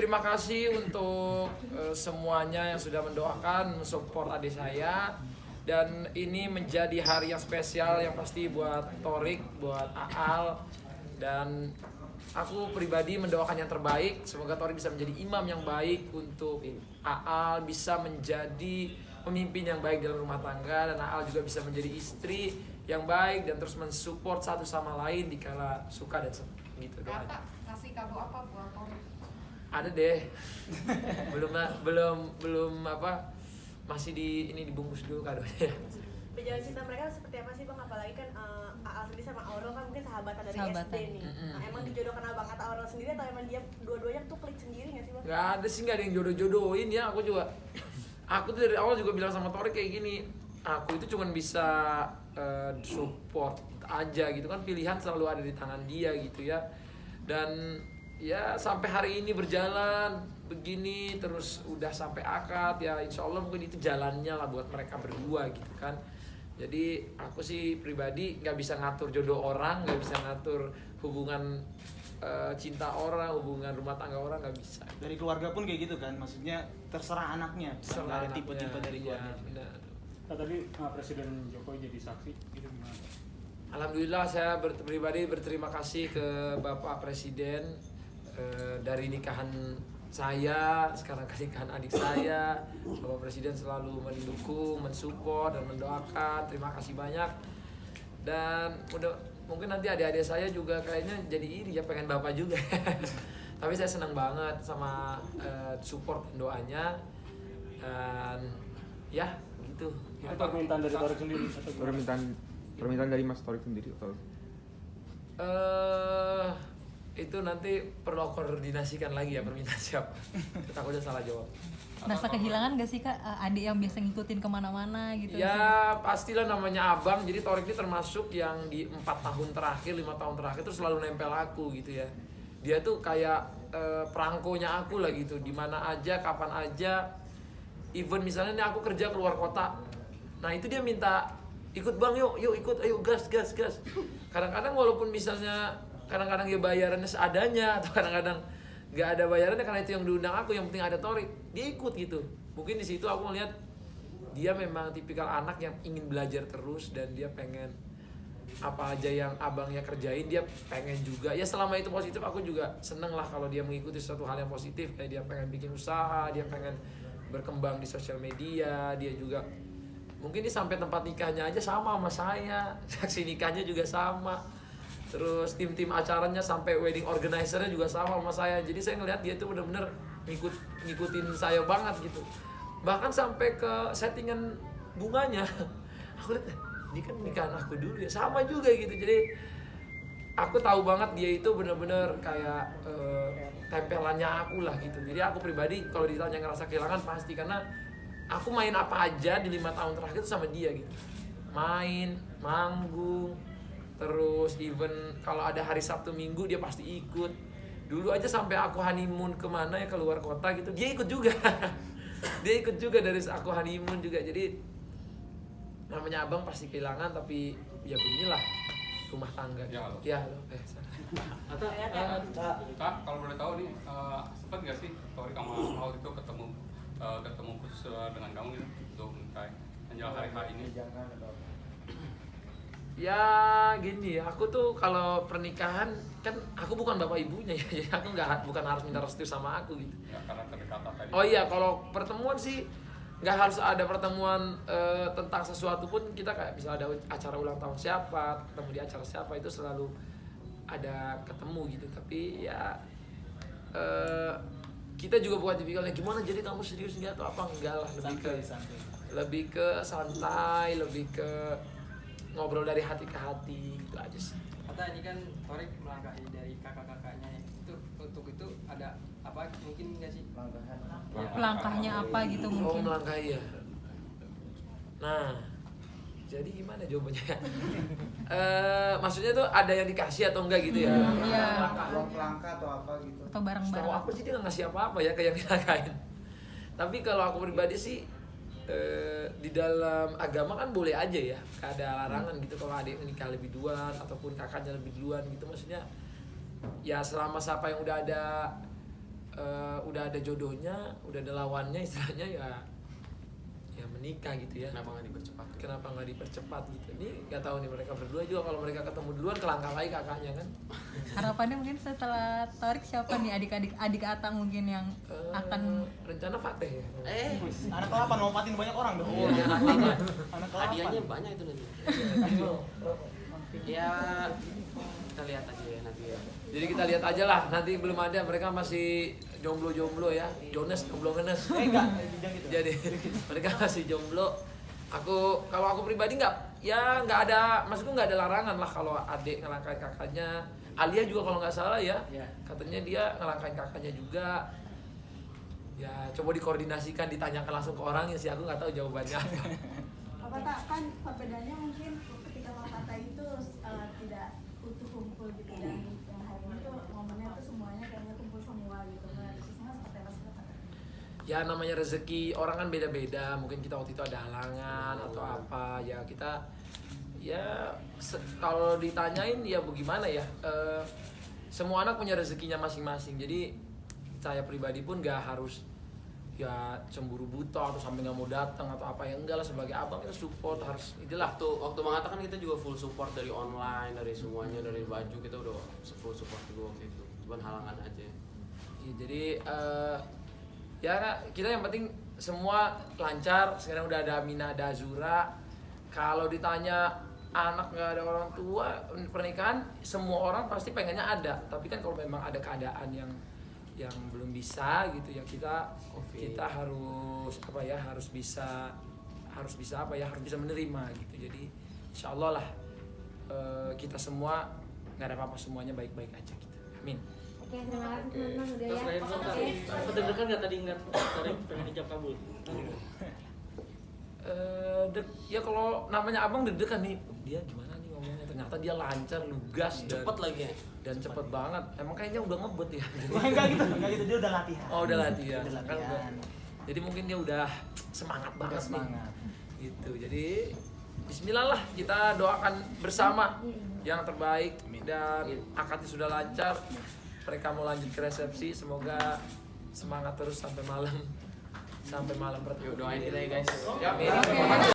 Terima kasih untuk semuanya yang sudah mendoakan, mensupport adik saya. Dan ini menjadi hari yang spesial yang pasti buat Torik, buat Aal. Dan aku pribadi mendoakan yang terbaik. Semoga Torik bisa menjadi imam yang baik untuk Aal, bisa menjadi pemimpin yang baik dalam rumah tangga. Dan Aal juga bisa menjadi istri yang baik dan terus mensupport satu sama lain dikala suka dan senang. Gitu doanya. Kata kasih kado apa buat Torik? Ada deh. belum apa, masih dibungkus dulu kadonya. Perjalanan cinta mereka seperti apa sih Bang? Apalagi kan Aal sendiri sama Aurel kan mungkin sahabatan dari Sahabatan. SD nih. Nah, emang dijodohkan Abang atau Aurel sendiri atau emang dia dua-duanya tuh klik sendiri nggak sih Bang? Nggak ada yang jodoh-jodohin ya. Aku tuh dari awal juga bilang sama Torik kayak gini, aku itu cuma bisa support aja gitu kan, pilihan selalu ada di tangan dia gitu ya. Dan ya sampai hari ini berjalan begini terus udah sampai akad ya, insya Allah mungkin itu jalannya lah buat mereka berdua gitu kan. Jadi aku sih pribadi nggak bisa ngatur jodoh orang, nggak bisa ngatur hubungan cinta orang, hubungan rumah tangga orang, nggak bisa. Dari keluarga pun kayak gitu kan, maksudnya terserah anaknya, Terserah ada tipe-tipe anaknya, dari iya, keluarga. benar. Nah, tadi Presiden Jokowi jadi saksi gitu gimana? Alhamdulillah saya pribadi berterima kasih ke Bapak Presiden dari nikahan saya, sekarang ke nikahan adik saya. Bapak Presiden selalu mendukung, mensupport dan mendoakan. Terima kasih banyak. Dan mungkin nanti adik-adik saya juga kayaknya jadi iri ya, pengen Bapak juga. Tapi saya senang banget sama support dan doanya. Dan ya gitu. Itu permintaan dari Torik sendiri atau gimana? Permintaan dari Mas Torik sendiri atau? Itu nanti perlu aku koordinasikan lagi ya permintaan siapa. Takutnya salah jawab. Merasa kehilangan gak sih Kak adik yang biasa ngikutin kemana-mana gitu? Ya pastilah, namanya abang. Jadi Torik ini termasuk yang di 4 tahun terakhir, 5 tahun terakhir tuh selalu nempel aku gitu ya. Dia tuh kayak perangkonya aku lah gitu. Dimana aja, kapan aja. Even misalnya nih aku kerja keluar kota, nah itu dia minta ikut bang, yuk ikut, ayo gas. Kadang-kadang walaupun misalnya kadang-kadang dia bayarannya seadanya atau kadang-kadang nggak ada bayarannya karena itu yang diundang aku, yang penting ada Torik, dia ikut gitu. Mungkin di situ aku melihat dia memang tipikal anak yang ingin belajar terus dan dia pengen apa aja yang abangnya kerjain dia pengen juga. Ya selama itu positif aku juga seneng lah kalau dia mengikuti suatu hal yang positif, kayak dia pengen bikin usaha, dia pengen berkembang di sosial media, dia juga mungkin dia sampai tempat nikahnya aja sama saya, saksi nikahnya juga sama, terus tim acaranya sampai wedding organizer-nya juga sama saya. Jadi saya ngelihat dia tuh bener-bener ngikutin saya banget gitu, bahkan sampai ke settingan bunganya aku lihat ini kan nikahan aku dulu ya, sama juga gitu. Jadi aku tahu banget dia itu bener-bener kayak tempelannya aku lah gitu. Jadi aku pribadi kalau ditanya ngerasa kehilangan pasti, karena aku main apa aja di 5 tahun terakhir itu sama dia gitu. Main, manggung, terus even kalau ada hari Sabtu Minggu dia pasti ikut. Dulu aja sampai aku honeymoon kemana ya, keluar kota gitu, dia ikut juga. Dia ikut juga dari aku honeymoon juga. Jadi namanya abang pasti kehilangan, tapi ya beginilah rumah tangga. Ya, halo. Ya, halo. Kak, kalau boleh tahu nih, sempat nggak sih Torik sama Aul itu ketemu khusus dengan kamu gitu untuk menikahi menjelang hari ini? Ya gini, aku tuh kalau pernikahan kan aku bukan bapak ibunya ya, jadi aku bukan harus minta restu sama aku gitu. Ya, karena kedekatan tadi. Oh iya, kalau pertemuan sih nggak harus ada pertemuan tentang sesuatu pun. Kita kayak bisa ada acara ulang tahun siapa, ketemu di acara siapa, itu selalu ada ketemu gitu. Tapi ya kita juga bukan tipikalnya gimana jadi kamu serius nggak atau apa, enggak lah, lebih ke santai, lebih ke ngobrol dari hati ke hati gitu aja sih. Kata ini kan Torik melangkahi dari kakak-kakaknya itu, untuk itu ada apa mungkin nggak sih Langkahnya apa gitu Oh, mungkin? melangkahi ya. Nah, jadi gimana jawabannya? Maksudnya tuh ada yang dikasih atau enggak gitu ya? Iya. Uang pelangka atau apa gitu. Atau Setahu bareng-bareng? aku sih dia nggak ngasih apa-apa ya kayak yang dilangkahin. Tapi kalau aku pribadi sih di dalam agama kan boleh aja ya, gak ada larangan gitu kalau adik nikah lebih duluan ataupun kakaknya lebih duluan gitu. Maksudnya ya selama siapa yang udah ada udah ada jodohnya, udah ada lawannya istilahnya ya menikah gitu ya. Kenapa nggak dipercepat gitu? Ini nggak tahu nih mereka berdua juga, kalau mereka ketemu duluan kelangkah lagi kakaknya kan. Harapannya mungkin setelah Torik siapa nih adik Atang mungkin yang akan rencana Fateh ya. Anak ke-8 lompatin banyak orang dong. Anak ke-8. Hadiahnya banyak itu nanti. Ya kita lihat aja ya nanti ya. Jadi kita lihat aja lah, nanti belum ada, mereka masih jomblo ya. Jones jomblo ngenes. Enggak, jangan gitu. Jadi mereka masih jomblo. Kalau aku pribadi nggak ada, maksudku nggak ada larangan lah kalau adik ngelangkain kakaknya. Alia juga kalau nggak salah ya, katanya dia ngelangkain kakaknya juga. Ya coba dikoordinasikan, ditanyakan langsung ke orangnya sih, aku nggak tahu jawabannya apa. Apa tak kan perbedaannya mungkin ketika Kata itu tidak utuh kumpul gitu, dan yang hari ini tuh momennya tuh semuanya kayaknya kumpul semua gitu. Nah, khususnya seperti apa sih Kak? Ya namanya rezeki orang kan beda-beda, mungkin kita waktu itu ada halangan atau apa ya, kita kalau ditanyain ya bagaimana ya, semua anak punya rezekinya masing-masing. Jadi saya pribadi pun gak harus ya cemburu buta atau sampai nggak mau datang atau apa, ya enggak lah, sebagai abang kita support, harus itulah. Waktu mengatakan kita juga full support dari online, dari semuanya, dari baju kita udah full support juga waktu itu, cuman halangan aja ya, jadi ya kita yang penting semua lancar. Sekarang udah ada Amina, ada Azura. Kalau ditanya anak nggak ada orang tua, pernikahan semua orang pasti pengennya ada, tapi kan kalau memang ada keadaan yang belum bisa gitu ya, kita harus bisa menerima gitu. Jadi insya Allah lah kita semua nggak ada apa-apa, semuanya baik-baik aja gitu. Amin. Oke, terima kasih teman-teman udah ya. Deg-degan nggak tadi ingat Torik pengen dijawab kabul? Ya kalau namanya abang deg-degan nih, dia gimana nih ngomongnya, ternyata dia lancar, lugas, cepet lagi ya, dan cepet banget. Emang kayaknya udah ngebet ya. Enggak gitu, dia udah latihan. Oh udah latihan. Udah Kan latihan. jadi mungkin dia udah semangat banget Semangat. nih. Gitu. Jadi Bismillah lah, kita doakan bersama yang terbaik, dan akadnya sudah lancar. Mereka mau lanjut ke resepsi, semoga semangat terus sampai malam pertama. yuk doain kita ya guys. Amin.